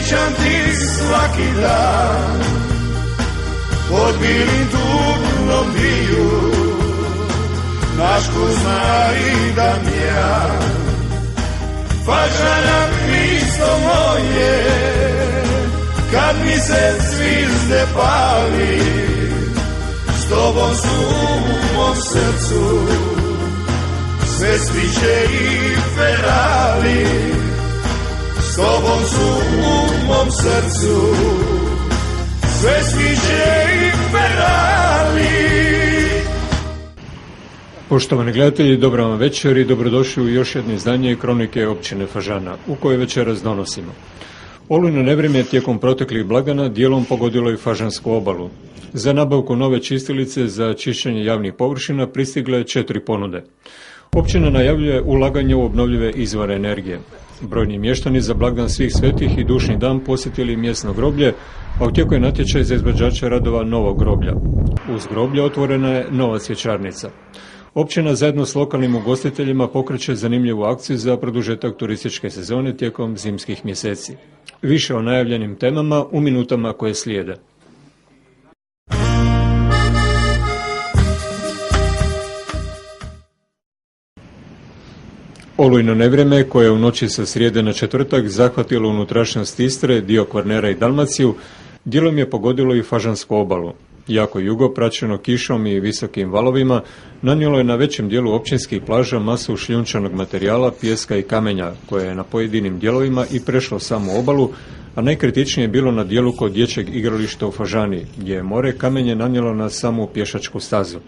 Pričam ti svaki dan, pod bilim dugnom biju, naš Kuzma i Damjan. Fažana pisto moje, kad mi se zvizde pali, s tobom su u mom srcu sve sviće i Ferrari. S tobom su u mom srcu sve sviće i Ferrari. Poštovani gledatelji, dobro vam večer i dobrodošli u još jedno izdanje Kronike općine Fažana, u kojoj večeras donosimo. Olujno nevrijeme tijekom proteklih blagdana dijelom pogodilo i Fažansku obalu. Za nabavku nove čistilice za čišćenje javnih površina pristigle 4 ponude. Općina najavljuje ulaganje u obnovljive izvore energije. Brojni mještani za blagdan Svih svetih i Dušni dan posjetili mjesno groblje, a u tijeku je natječaj za izvođača radova novog groblja. Uz groblje otvorena je nova cvjećarnica. Općina zajedno s lokalnim ugostiteljima pokreće zanimljivu akciju za produžetak turističke sezone tijekom zimskih mjeseci. Više o najavljenim temama u minutama koje slijede. Olujno nevrijeme koje je u noći sa srijede na četvrtak zahvatilo unutrašnjost Istre, dio Kvarnera i Dalmaciju, dijelom je pogodilo i Fažansku obalu. Jako jugo, praćeno kišom i visokim valovima, nanijelo je na većem dijelu općinskih plaža masu šljunčanog materijala, pijeska i kamenja, koje je na pojedinim dijelovima i prešlo samu obalu, a najkritičnije je bilo na dijelu kod dječjeg igrališta u Fažani, gdje je more kamenje nanijelo na samu pješačku stazu.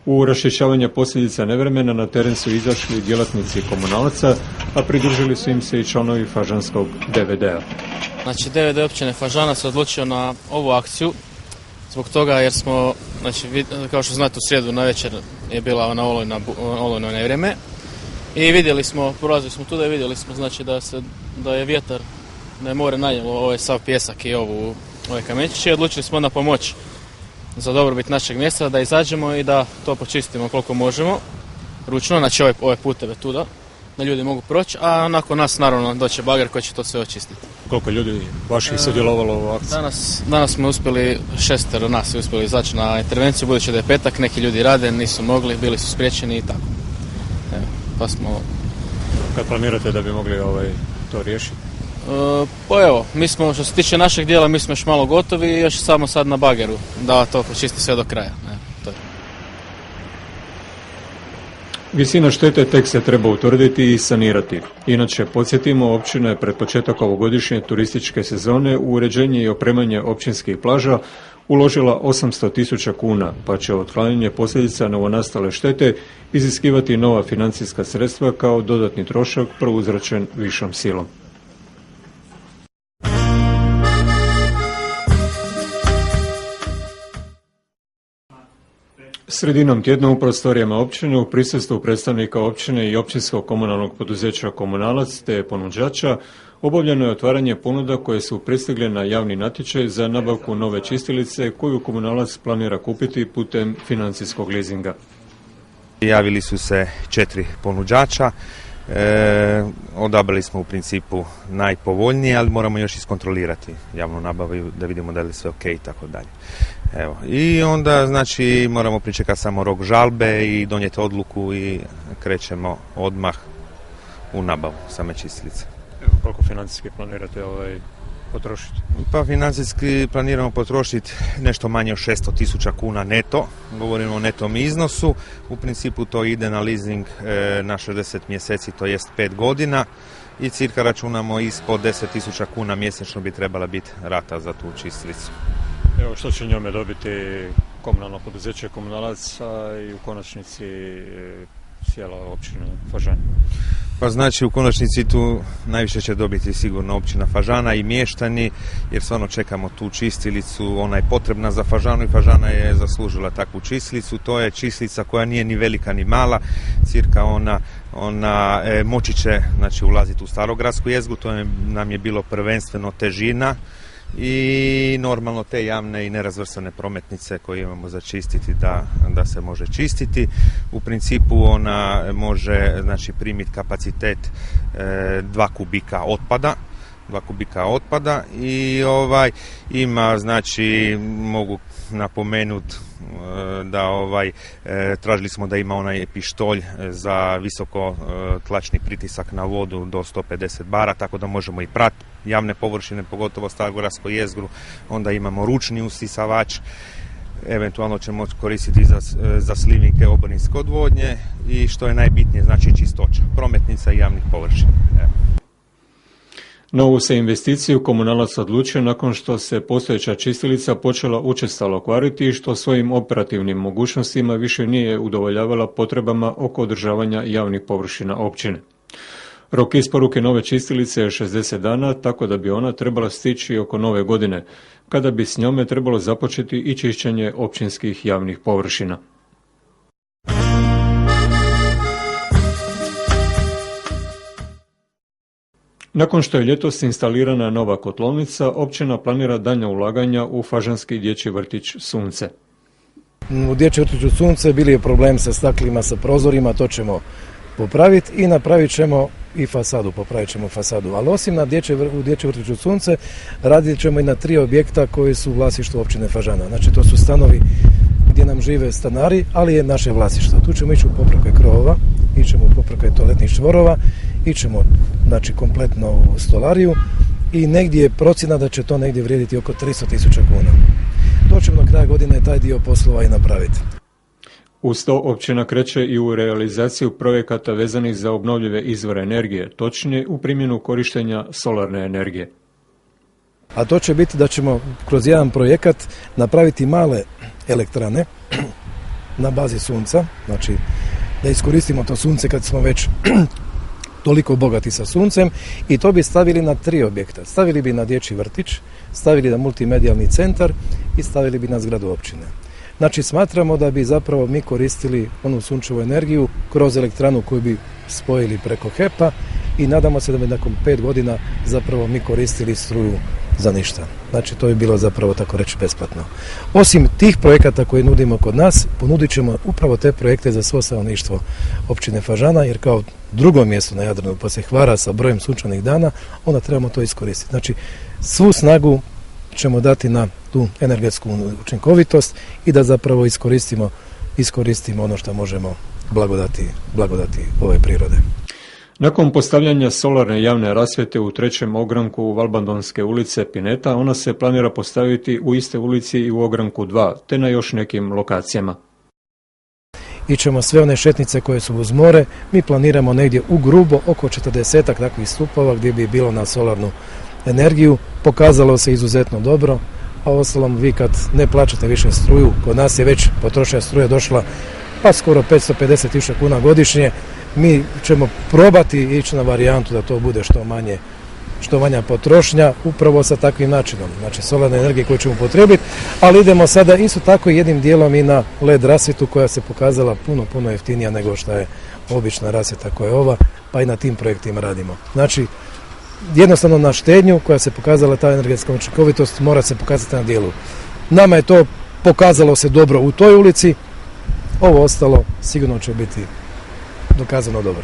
U raščišćavanje posljedica nevremena na teren su izašli djelatnici komunalaca, a pridružili su im se i članovi Fažanskog DVD-a. Znači, DVD općine Fažana se odlučio na ovu akciju zbog toga jer smo, znači, kao što znate, u srijedu na večer je bila ona olujno nevrijeme i vidjeli smo, prolazili smo tu da vidjeli smo, znači, da je vjetar, da je more nanijelo ovaj sav pjesak i ove kamenčiće i odlučili smo na pomoć za dobrobit našeg mjesta, da izađemo i da to počistimo koliko možemo ručno, znači ove puteve tuda, da ljudi mogu proći, a nakon nas naravno doće bager koji će to sve očistiti. Koliko ljudi vaših sudjelovalo u akciji? Danas smo uspjeli, 6 nas je uspjeli izaći na intervenciju, budući da je petak, neki ljudi rade, nisu mogli, bili su spriječeni i tako. Evo, pa smo... Kad planirate da bi mogli to riješiti? Pa evo, mi smo, što se tiče našeg dijela, mi smo još malo gotovi i još samo sad na bageru da to počisti sve do kraja. To je. Visina štete tek se treba utvrditi i sanirati. Inače, podsjetimo, općina je pred početak ovogodišnje turističke sezone u uređenje i opremanje općinskih plaža uložila 800.000 kuna, pa će otklanjanje posljedica novonastale štete iziskivati nova financijska sredstva kao dodatni trošak prouzročen višom silom. Sredinom tjedna u prostorijama općine u prisustvu predstavnika općine i općinskog komunalnog poduzeća Komunalac te ponuđača obavljeno je otvaranje ponuda koje su pristigle na javni natječaj za nabavku nove čistilice koju Komunalac planira kupiti putem financijskog leasinga. Javili su se 4 ponuđača. Odabrali smo u principu najpovoljnije, ali moramo još iskontrolirati javnu nabavu da vidimo da li je sve ok i tako dalje. Evo. I onda znači moramo pričekati samo rok žalbe i donijeti odluku i krećemo odmah u nabavu same čistilice. Evo, koliko financijski planirate potrošiti? Pa financijski planiramo potrošiti nešto manje od 600.000 kuna neto, govorimo o netom iznosu, u principu to ide na leasing na 60 mjeseci, to jest 5 godina i cirka računamo ispod 10.000 kuna mjesečno bi trebala biti rata za tu čistilicu. Evo, što će njome dobiti komunalno poduzeće Komunalac i u konačnici cijela općina Fažana? Pa znači u konačnici tu najviše će dobiti sigurno općina Fažana i mještani, jer stvarno čekamo tu čistilicu, ona je potrebna za Fažanu i Fažana je zaslužila takvu čistilicu. To je čistilica koja nije ni velika ni mala, cirka ona moći će znači, ulaziti u starogradsku jezgru, to nam je bilo prvenstveno težina i normalno te javne i nerazvrstane prometnice koje imamo za čistiti da se može čistiti. U principu ona može znači, primiti kapacitet 2 kubika otpada, 2 kubika otpada i ima, znači, mogu napomenuti da tražili smo da ima onaj pištolj za visoko tlačni pritisak na vodu do 150 bara, tako da možemo i prati javne površine, pogotovo Starogradsko jezgru. Onda imamo ručni usisavač, eventualno ćemo koristiti za slivnike oborinske odvodnje i što je najbitnije, znači čistoća prometnica i javnih površina. Na ovu se investiciju komunalac odlučio nakon što se postojeća čistilica počela učestalo kvariti i što svojim operativnim mogućnostima više nije udovoljavala potrebama oko održavanja javnih površina općine. Rok isporuke nove čistilice je 60 dana, tako da bi ona trebala stići oko nove godine, kada bi s njome trebalo započeti i čišćenje općinskih javnih površina. Nakon što je ljetos instalirana nova kotlovnica, općina planira daljnja ulaganja u fažanski dječji vrtić Sunce. U dječjem vrtiću Sunce bili je problem sa staklima, sa prozorima, to ćemo popraviti i napravit ćemo i fasadu, popravit ćemo fasadu. Ali osim u dječjem vrtiću Sunce radit ćemo i na 3 objekta koji su u vlasništvu općine Fažana. Znači to su stanovi gdje nam žive stanari, ali je naše vlasništvo. Tu ćemo ići u popravke krovova, ićemo u popravke toaletnih čvorova, ićemo, znači, kompletno u stolariju i negdje je procjena da će to negdje vrijediti oko 300.000 kuna. To ćemo do kraja godine taj dio poslova i napraviti. Uz to općina kreće i u realizaciju projekata vezanih za obnovljive izvore energije, točnije u primjenu korištenja solarne energije. A to će biti da ćemo kroz jedan projekat napraviti male elektrane na bazi sunca, znači da iskoristimo to sunce kad smo već toliko bogati sa suncem, i to bi stavili na 3 objekta. Stavili bi na dječji vrtić, stavili na multimedijalni centar i stavili bi na zgradu općine. Znači smatramo da bi zapravo mi koristili onu sunčevu energiju kroz elektranu koju bi spojili preko HEP-a i nadamo se da bi nakon 5 godina zapravo mi koristili struju za ništa. Znači to bi bilo zapravo, tako reći, besplatno. Osim tih projekata koje nudimo kod nas, ponudit ćemo upravo te projekte za svo stanovništvo općine Fažana, jer kao drugo mjesto na Jadranu poslije Hvara sa brojem sunčanih dana, onda trebamo to iskoristiti. Znači svu snagu ćemo dati na tu energetsku učinkovitost i da zapravo iskoristimo ono što možemo blagodati ove prirode. Nakon postavljanja solarne javne rasvjete u 3. ogranku Valbandonske ulice Pineta, ona se planira postaviti u iste ulici i u ogranku 2, te na još nekim lokacijama. Ićemo sve one šetnice koje su uz more, mi planiramo negdje u grubo oko 40 takvih stupova gdje bi bilo na solarnu energiju. Pokazalo se izuzetno dobro, a uostalom vi kad ne plaćate više struju, kod nas je već potrošnja struje došla pa skoro 550.000 kuna godišnje, mi ćemo probati ići na varijantu da to bude što manja potrošnja upravo sa takvim načinom, znači solarne energije koju ćemo potrebiti, ali idemo sada isto tako jednim dijelom i na LED rasvjetu koja se pokazala puno jeftinija nego što je obična rasvjeta koja je ova, pa i na tim projektima radimo. Znači jednostavno na štednju koja se pokazala, ta energetska učinkovitost mora se pokazati na dijelu. Nama je to pokazalo se dobro u toj ulici, ovo ostalo sigurno će biti dokazano dobro.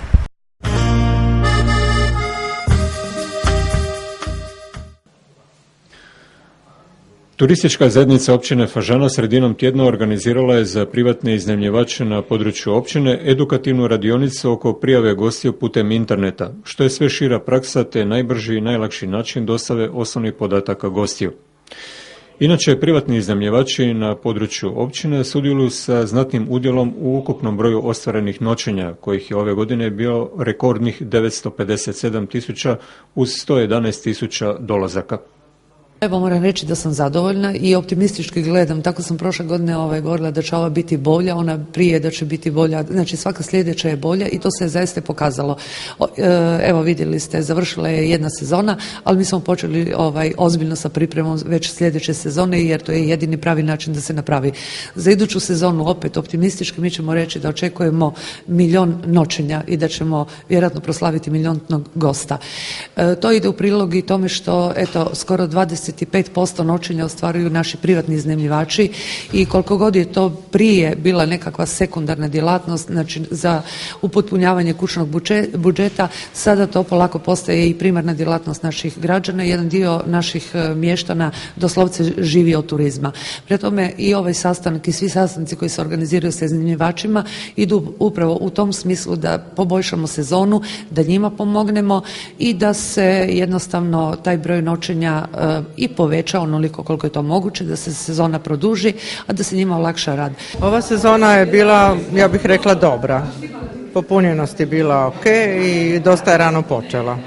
Turistička zajednica općine Fažana sredinom tjedna organizirala je za privatne iznajmljivače na području općine edukativnu radionicu oko prijave gostiju putem interneta, što je sve šira praksa te najbrži i najlakši način dostave osnovnih podataka gostiju. Inače, privatni iznajmljivači na području općine sudjeluju sa znatnim udjelom u ukupnom broju ostvarenih noćenja, kojih je ove godine bio rekordnih 957.000 uz 111.000 dolazaka. Evo, moram reći da sam zadovoljna i optimistički gledam. Tako sam prošle godine govorila da će ova biti bolja, ona prije da će biti bolja, znači svaka sljedeća je bolja i to se zaista pokazalo. Evo, vidjeli ste, završila je jedna sezona, ali mi smo počeli ozbiljno sa pripremom već sljedeće sezone, jer to je jedini pravi način da se napravi. Za iduću sezonu opet optimistički mi ćemo reći da očekujemo 1.000.000 noćenja i da ćemo vjerojatno proslaviti 1.000.000 gosta. To ide u prilog i tome što, eto, skoro 20 25% noćenja ostvaruju naši privatni iznajmljivači i koliko god je to prije bila nekakva sekundarna djelatnost, znači za upotpunjavanje kućnog budžeta, sada to polako postaje i primarna djelatnost naših građana. Jedan dio naših mještana doslovce živi od turizma. Prema tome i ovaj sastanak i svi sastanci koji se organiziraju sa iznajmljivačima idu upravo u tom smislu da poboljšamo sezonu, da njima pomognemo i da se jednostavno taj broj noćenja i poveća onoliko koliko je to moguće, da se sezona produži, a da se njima olakša rad. Ova sezona je bila, ja bih rekla, dobra. Popunjenost je bila ok i dosta je rano počela.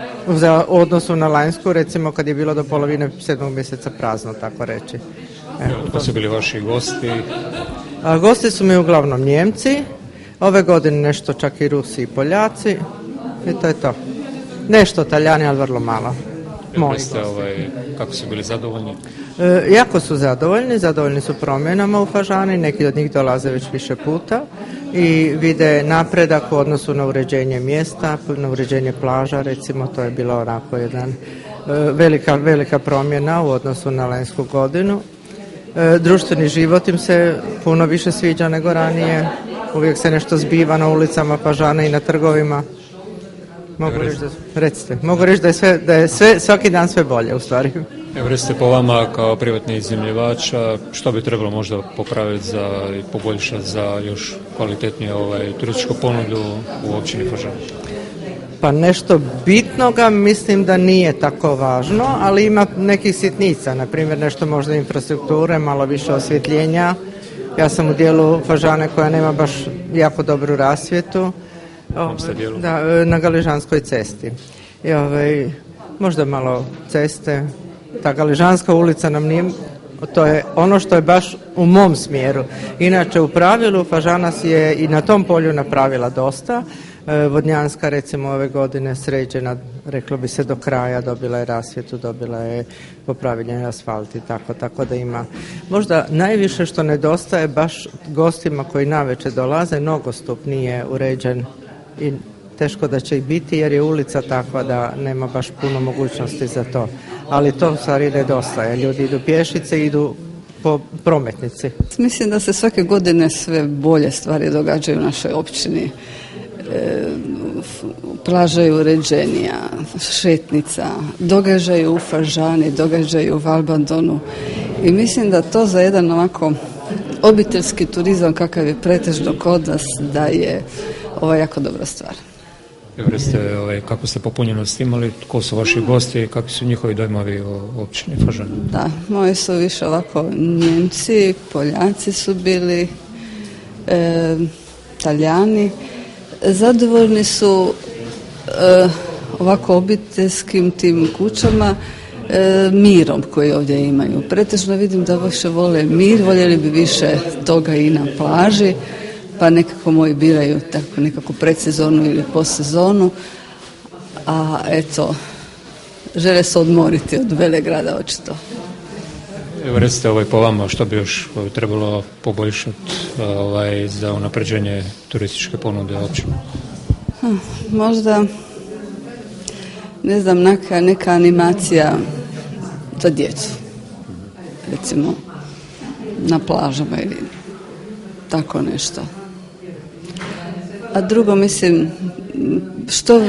U odnosu na lanjsku, recimo kad je bilo do polovine 7. mjeseca prazno, tako reći. Tko su bili vaši gosti? Gosti su mi uglavnom Njemci, ove godine nešto čak i Rusi i Poljaci i to je to. Nešto Talijani, ali vrlo malo. Kako su bili zadovoljni? Jako su zadovoljni su promjenama u Fažani, neki od njih dolaze već više puta i vide napredak u odnosu na uređenje mjesta, na uređenje plaža, recimo, to je bila onako jedan velika promjena u odnosu na lanjsku godinu. Društveni život im se puno više sviđa nego ranije, uvijek se nešto zbiva na ulicama Fažane i na trgovima. Mogu reći da je sve svaki dan sve bolje u stvari. Evo recite po vama kao privatni iznajmljivača, što bi trebalo možda popraviti i poboljšati za još kvalitetnije turističku ponudu u općini Fažana? Pa nešto bitnoga mislim da nije tako važno, ali ima nekih sitnica, na primjer nešto možda infrastrukture, malo više osvjetljenja. Ja sam u dijelu Fažane koja nema baš jako dobru rasvjetu. Na Galežanskoj cesti. Možda malo ceste. Ta Galežanska ulica nam nije, to je ono što je baš u mom smjeru. Inače u pravilu Fažana si je i na tom polju napravila dosta. Vodnjanska recimo ove godine sređena, reklo bi se do kraja, dobila je rasvjetu, dobila je popravljen asfalt i tako da ima. Možda najviše što nedostaje baš gostima koji navečer dolaze, nogostup nije uređen i teško da će i biti jer je ulica takva da nema baš puno mogućnosti za to. Ali to u stvari nedostaje. Ljudi idu pješice, idu po prometnici. Mislim da se svake godine sve bolje stvari događaju u našoj općini. Plaža je uređenija, šetnica, događaju u Fažani, događaju u Valbandonu i mislim da to za jedan ovako obiteljski turizam kakav je pretežno kod nas da je ovo jako dobra stvar. Evo recite, kako ste popunjenost imali, tko su vaši gosti i kakvi su njihovi dojmovi o općini Fažana? Da, moji su više ovako Njemci, Poljaci su bili, Talijani. Zadovoljni su ovako obiteljskim tim kućama mirom koji ovdje imaju. Pretežno vidim da više vole mir, voljeli bi više toga i na plaži, pa nekako moji biraju tako nekako predsezonu ili postsezonu, a eto, žele se odmoriti od Velegrada očito. Evo recite po vama što bi još trebalo poboljšati za unapređenje turističke ponude općine? Možda, ne znam, neka animacija za djecu, recimo na plažama ili tako nešto. A drugo, mislim, što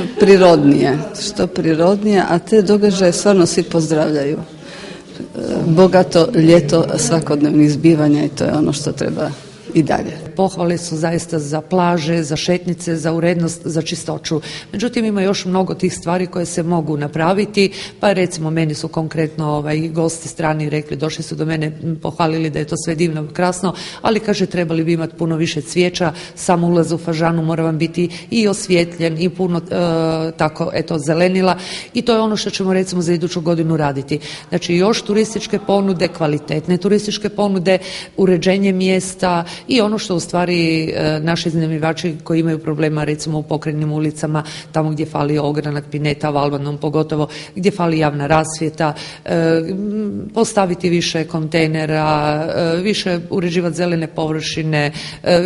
prirodnije, a te događaje stvarno svi pozdravljaju. Bogato ljeto svakodnevnih zbivanja i to je ono što treba i dalje. Pohvale su zaista za plaže, za šetnice, za urednost, za čistoću. Međutim, ima još mnogo tih stvari koje se mogu napraviti, pa recimo meni su konkretno gosti strani rekli, došli su do mene, pohvalili da je to sve divno, krasno, ali kaže trebali bi imati puno više cvijeća, sam ulaz u Fažanu mora vam biti i osvjetljen i puno zelenila i to je ono što ćemo recimo za iduću godinu raditi. Znači još turističke ponude, kvalitetne turističke ponude, uređenje mjesta i ono što u stvari naši iznajmljivači koji imaju problema recimo u pokretnim ulicama, tamo gdje fali ogranak, pineta, Valbanom pogotovo, gdje fali javna rasvjeta, postaviti više kontejnera, više uređivati zelene površine,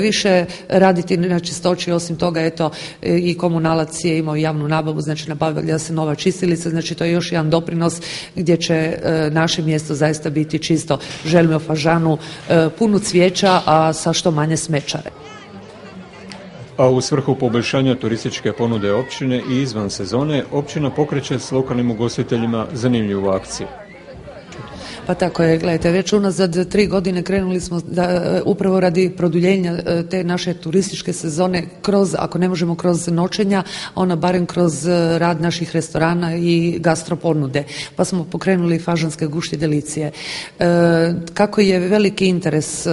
više raditi na čistoći. Osim toga, eto, i komunalac je imao javnu nabavu, znači nabavlja se nova čistilica, znači to je još jedan doprinos gdje će naše mjesto zaista biti čisto. Želimo Fažanu punu cvijeća, a sa što manje smećare. A u svrhu poboljšanja turističke ponude općine i izvan sezone, općina pokreće s lokalnim ugostiteljima zanimljivu akciju. Pa tako je, gledajte, već unazad 3 godine krenuli smo upravo radi produljenja te naše turističke sezone kroz, ako ne možemo kroz noćenja, ona barem kroz rad naših restorana i gastroponude. Pa smo pokrenuli fažanske gušti delicije. Kako je veliki interes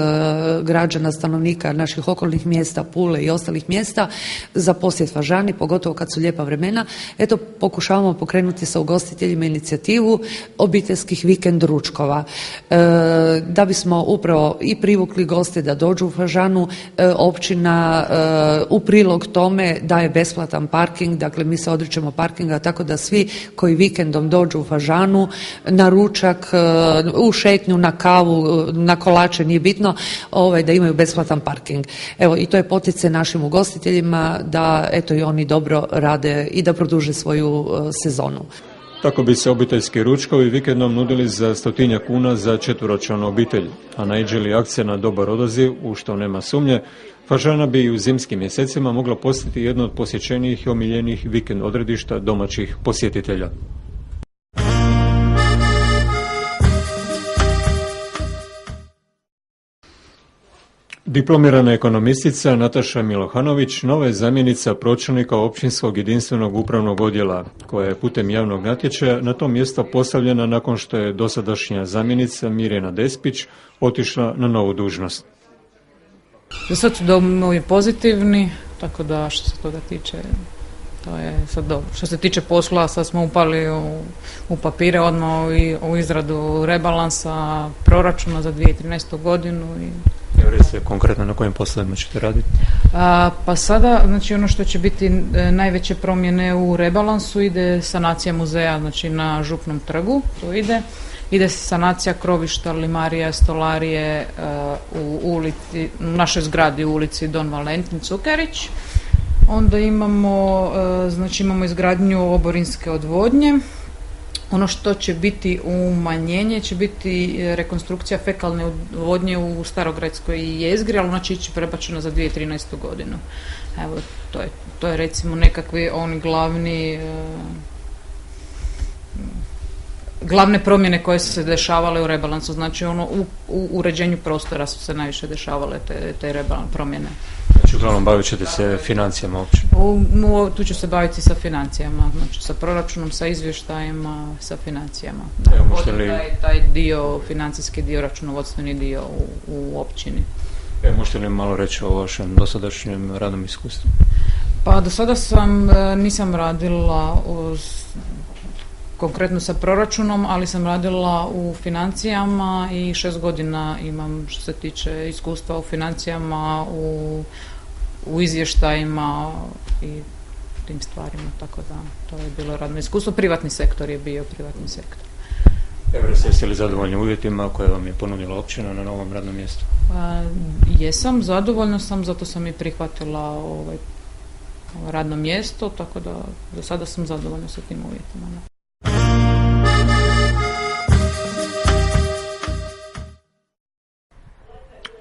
građana, stanovnika naših okolnih mjesta, Pule i ostalih mjesta za posjet Fažani, pogotovo kad su lijepa vremena, eto pokušavamo pokrenuti sa ugostiteljima inicijativu obiteljskih vikend ručkova. Da bismo upravo i privukli goste da dođu u Fažanu, općina u prilog tome daje besplatan parking, dakle mi se odričemo parkinga tako da svi koji vikendom dođu u Fažanu na ručak, u šetnju, na kavu, na kolače, nije bitno, da imaju besplatan parking. Evo i to je poticaj našim ugostiteljima da eto i oni dobro rade i da produže svoju sezonu. Tako bi se obiteljski ručkovi vikendom nudili za 100 kuna za četveročlanu obitelj, a naiđe li akcija na dobar odaziv, u što nema sumnje, Fažana bi i u zimskim mjesecima mogla postati jedno od posjećenijih i omiljenijih vikend odredišta domaćih posjetitelja. Diplomirana ekonomistica Nataša Milohanović nova je zamjenica pročelnika općinskog jedinstvenog upravnog odjela, koja je putem javnog natječaja na to mjesto postavljena nakon što je dosadašnja zamjenica Mirjana Despić otišla na novu dužnost. Za sad su domovi pozitivni, tako da što se toga tiče, to je sad dobro. Što se tiče posla, sad smo upali u papire odmah u izradu rebalansa proračuna za 2013. godinu i recite konkretno na kojim poslovima ćete raditi? Pa sada, znači ono što će biti najveće promjene u rebalansu ide sanacija muzeja, znači na Župnom trgu, to ide sanacija krovišta, limarija, stolarije u našoj zgradi u ulici Don Valentin Cukerić. Onda imamo izgradnju oborinske odvodnje. Ono što će biti umanjenje će biti rekonstrukcija fekalne odvodnje u Starogradskoj jezgri, ali ona će ići prebačena za 2013. godinu. Evo, to je recimo nekakvi oni glavne promjene koje su se dešavale u rebalansu. Znači u uređenju prostora su se najviše dešavale te promjene. Znači uglavnom bavit ćete se financijama uopće? Tu ću se baviti sa financijama, znači sa proračunom, sa izvještajima, sa financijama. Taj dio, financijski dio, računovodstveni dio u općini. Možete li malo reći o vašem dosadašnjem radnom iskustvu? Pa do sada nisam radila konkretno sa proračunom, ali sam radila u financijama i 6 godina imam što se tiče iskustva u financijama, u izvještajima i tim stvarima, tako da to je bilo radno iskustvo. Privatni sektor je bio privatni sektor. Evo, jeste li zadovoljni uvjetima koje vam je ponudila općina na novom radnom mjestu? Jesam, zadovoljna sam, zato sam i prihvatila radno mjesto, tako da do sada sam zadovoljna sa tim uvjetima.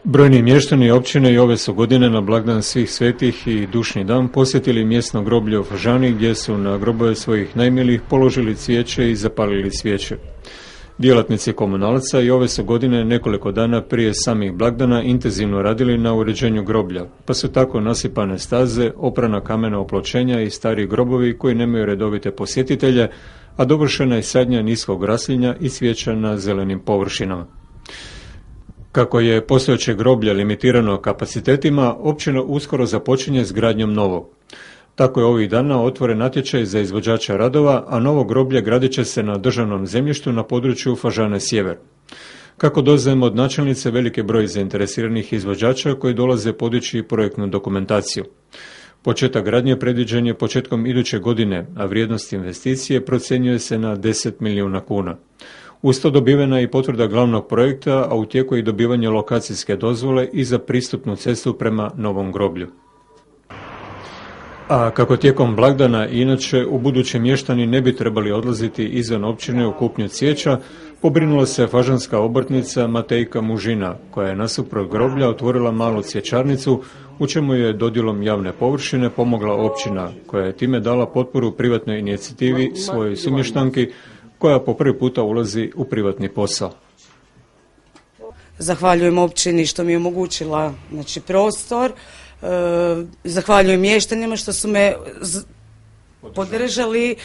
Brojni mještani općine i ove su godine na blagdan svih svetih i dušni dan posjetili mjesno groblje u Fažani gdje su na grobove svojih najmilijih položili cvijeće i zapalili svijeće. Djelatnici komunalca i ove su godine nekoliko dana prije samih blagdana intenzivno radili na uređenju groblja, pa su tako nasipane staze, oprana kamena opločenja i stari grobovi koji nemaju redovite posjetitelje, a dovršena je sadnja niskog raslinja i svijeća na zelenim površinama. Kako je postojeće groblje limitirano kapacitetima, općina uskoro započinje s gradnjom novog. Tako je ovih dana otvoren natječaj za izvođača radova, a novo groblje gradit će se na državnom zemljištu na području Fažane Sjever. Kako doznajemo od načelnice, veliki broj zainteresiranih izvođača koji dolaze podići projektnu dokumentaciju. Početak gradnje predviđen je početkom iduće godine, a vrijednost investicije procjenjuje se na 10 milijuna kuna. Uz to dobivena je i potvrda glavnog projekta, a u tijeku je i dobivanje lokacijske dozvole i za pristupnu cestu prema Novom groblju. A kako tijekom blagdana inače u buduće mještani ne bi trebali odlaziti izvan općine u kupnju cvijeća, pobrinula se fažanska obrtnica Matejka Mužina, koja je nasuprot groblja otvorila malu cvjećarnicu, u čemu je dodjelom javne površine pomogla općina, koja je time dala potporu privatnoj inicijativi svojoj sumještanki, koja po prvi puta ulazi u privatni posao. Zahvaljujem općini što mi je omogućila prostor, zahvaljujem mještanima što su me podržali,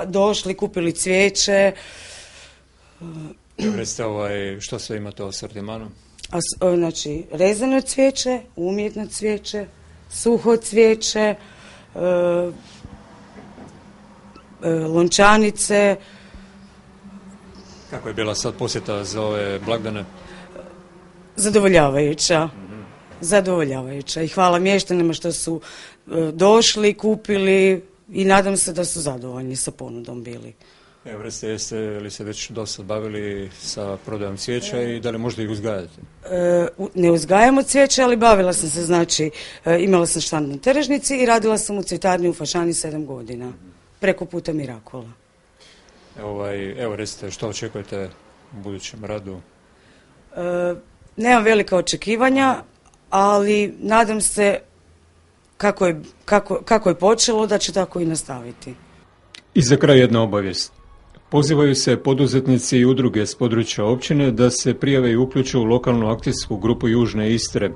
došli, kupili cvijeće. Recite što sve imate u asortimanu? Rezano cvijeće, umjetno cvijeće, suho cvijeće, lončanice. Kako je bila sad posjeta za ove blagdane? Zadovoljavajuća. Zadovoljavajuća. I hvala mještanima što su došli, kupili i nadam se da su zadovoljni sa ponudom bili. Evo, jeste li se već dosad bavili sa prodajom cvijeća i da li možda ih uzgajate? Ne uzgajamo cvijeće, ali bavila sam se, imala sam štand na tržnici i radila sam u cvjetarni u Fažani 7 godina. Preko puta Mirakola. Evo, recite, što očekujete u budućem radu? Nemam velika očekivanja, ali nadam se kako je počelo da će tako i nastaviti. I za kraj jedna obavijest. Pozivaju se poduzetnici i udruge s područja općine da se prijave i uključe u lokalnu akcijsku grupu Južne Istre,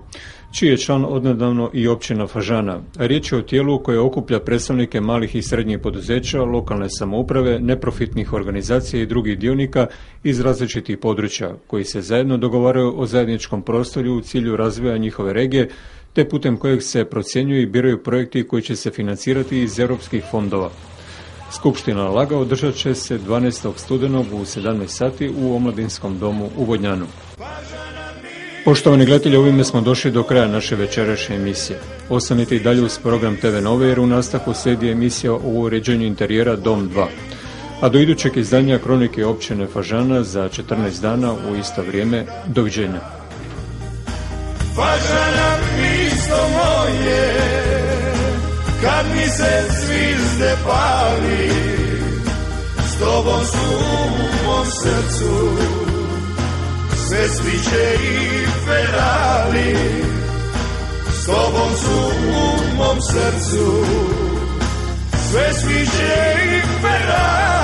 čiji je član odnedavno i općina Fažana. Riječ je o tijelu koje okuplja predstavnike malih i srednjih poduzeća, lokalne samouprave, neprofitnih organizacija i drugih dionika iz različitih područja, koji se zajedno dogovaraju o zajedničkom prostoru u cilju razvoja njihove regije, te putem kojeg se procjenjuju i biraju projekti koji će se financirati iz europskih fondova. Skupština Laga održat će se 12. studenog u 17 sati u Omladinskom domu u Vodnjanu. Poštovani gledatelji, ovime smo došli do kraja naše večerašnje emisije. Ostanite i dalje uz program TV Nove, jer u nastavku slijedi emisija o uređenju interijera Dom 2. A do idućeg izdanja Kronike općine Fažana za 14 dana u isto vrijeme. Doviđenja. Fažana, Hristo moje, kad mi se zvizde pali, s tobom su u mom srcu sve sviće i Ferali, s tobom su u mom srcu sve sviće i Ferali.